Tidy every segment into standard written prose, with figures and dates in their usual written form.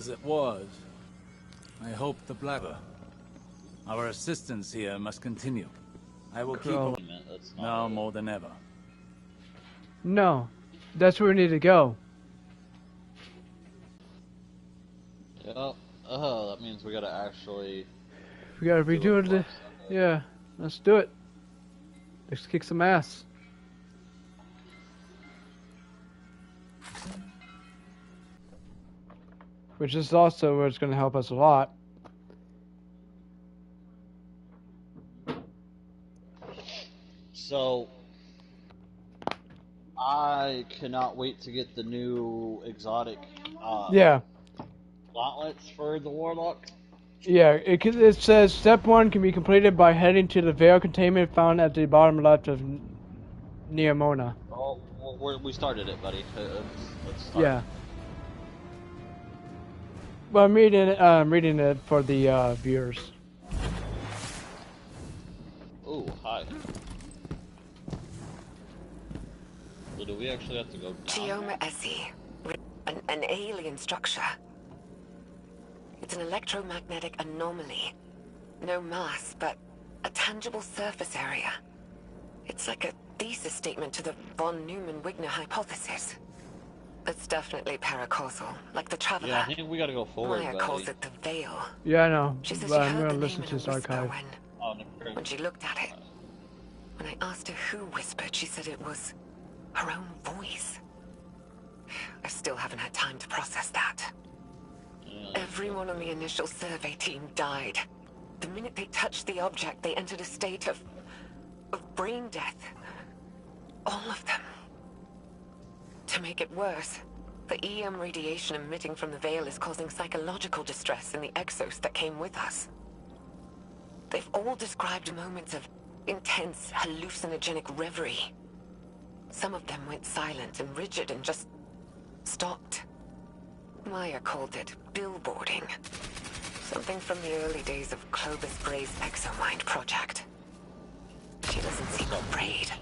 As it was, I hope the Blacker. Our assistance here must continue. I will keep on now more than ever. No, that's where we need to go. Yep. Oh, that means we gotta actually... We gotta redo it. Yeah, let's do it. Let's kick some ass. Which is also where it's gonna help us a lot. So, I cannot wait to get the new exotic gauntlets for the Warlock. Yeah, it says step 1 can be completed by heading to the veil containment found at the bottom left of Neomona. Oh, well, we started it, buddy. Let's start. Yeah. Well, I'm reading it for the viewers. Ooh, hi. So do we actually have to go down? Geoma Essie, an alien structure. It's an electromagnetic anomaly. No mass, but a tangible surface area. It's like a thesis statement to the von Neumann-Wigner hypothesis. It's definitely paracausal, like the Traveler. Yeah, I think we gotta go forward, Maya calls it the Veil. Yeah, I know. She says But she I'm heard gonna the listen name to in this a whisper archive. when she looked at it. When I asked her who whispered, she said it was her own voice. I still haven't had time to process that. Everyone on the initial survey team died. The minute they touched the object, they entered a state of brain death. All of them. To make it worse, the EM radiation emitting from the Veil is causing psychological distress in the exos that came with us. They've all described moments of intense, hallucinogenic reverie. Some of them went silent and rigid and just stopped. Maya called it billboarding. Something from the early days of Clovis Gray's Exomind project. She doesn't seem afraid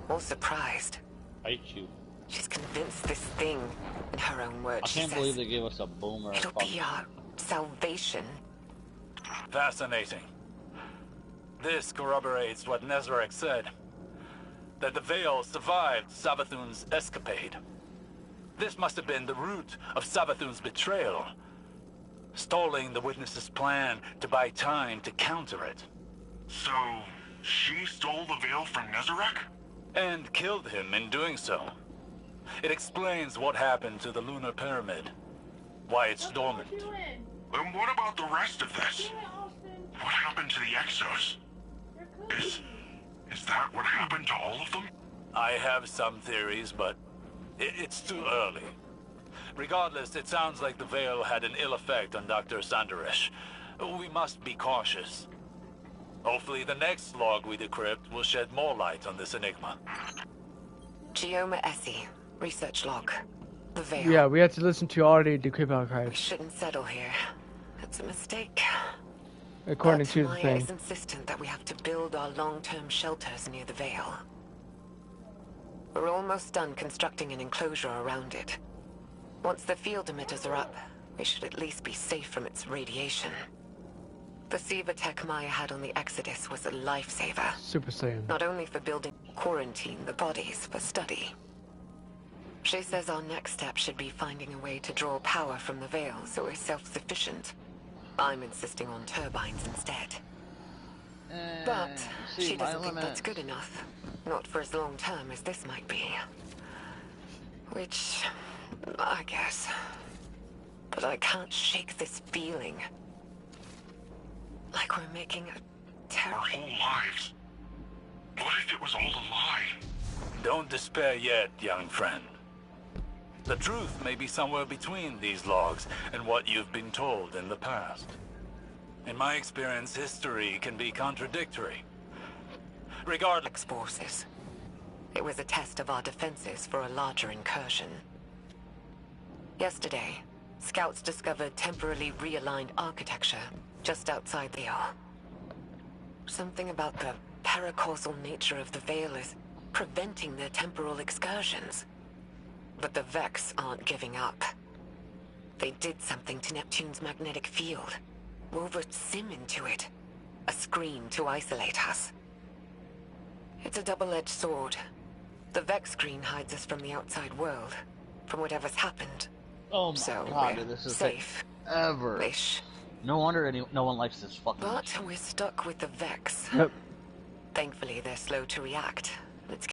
or surprised. Hate you. She's convinced this thing, in her own words, I can't believe they gave us a boomer. It'll be our salvation. Fascinating. This corroborates what Nezarek said. That the Veil survived Savathun's escapade. This must have been the root of Savathun's betrayal. Stalling the witness's plan to buy time to counter it. So, she stole the Veil from Nezarek? And killed him in doing so. It explains what happened to the lunar pyramid. Why it's dormant. Then what about the rest of this? What happened to the Exos? Is that what happened to all of them? I have some theories, but it's too early. Regardless, it sounds like the Veil had an ill effect on Dr. Sandaresh. We must be cautious. Hopefully the next log we decrypt will shed more light on this enigma. Geoma Essie, research log. The Veil. Yeah, we have to listen to all the decrypt We archives. shouldn't settle here. It's a mistake. According But to the Maya thing. is insistent that we have to build our long-term shelters near the Veil. We're almost done constructing an enclosure around it. Once the field emitters are up, we should at least be safe from its radiation. The Siva tech Maya had on the Exodus was a lifesaver. Super Saiyan. Not only for building quarantine the bodies for study. She says our next step should be finding a way to draw power from the Veil so we're self-sufficient. I'm insisting on turbines instead. But she doesn't think that's good enough. Not for as long term as this might be. Which, I guess. But I can't shake this feeling. Like we're making a Our terrible... whole lives. What if it was all a lie? Don't despair yet, young friend. The truth may be somewhere between these logs and what you've been told in the past. In my experience, history can be contradictory. Regardless... forces. It was a test of our defenses for a larger incursion. Yesterday, scouts discovered temporarily realigned architecture just outside the Veil. Something about the paracausal nature of the Veil is preventing their temporal excursions. But the Vex aren't giving up. They did something to Neptune's magnetic field. Wove a sim into it. A screen to isolate us. It's a double-edged sword. The Vex screen hides us from the outside world. From whatever's happened. Oh my So god, we're dude, this is safe. ever. Ish. No wonder no one likes this fucking But mission. we're stuck with the Vex. Yep. Thankfully, they're slow to react. Let's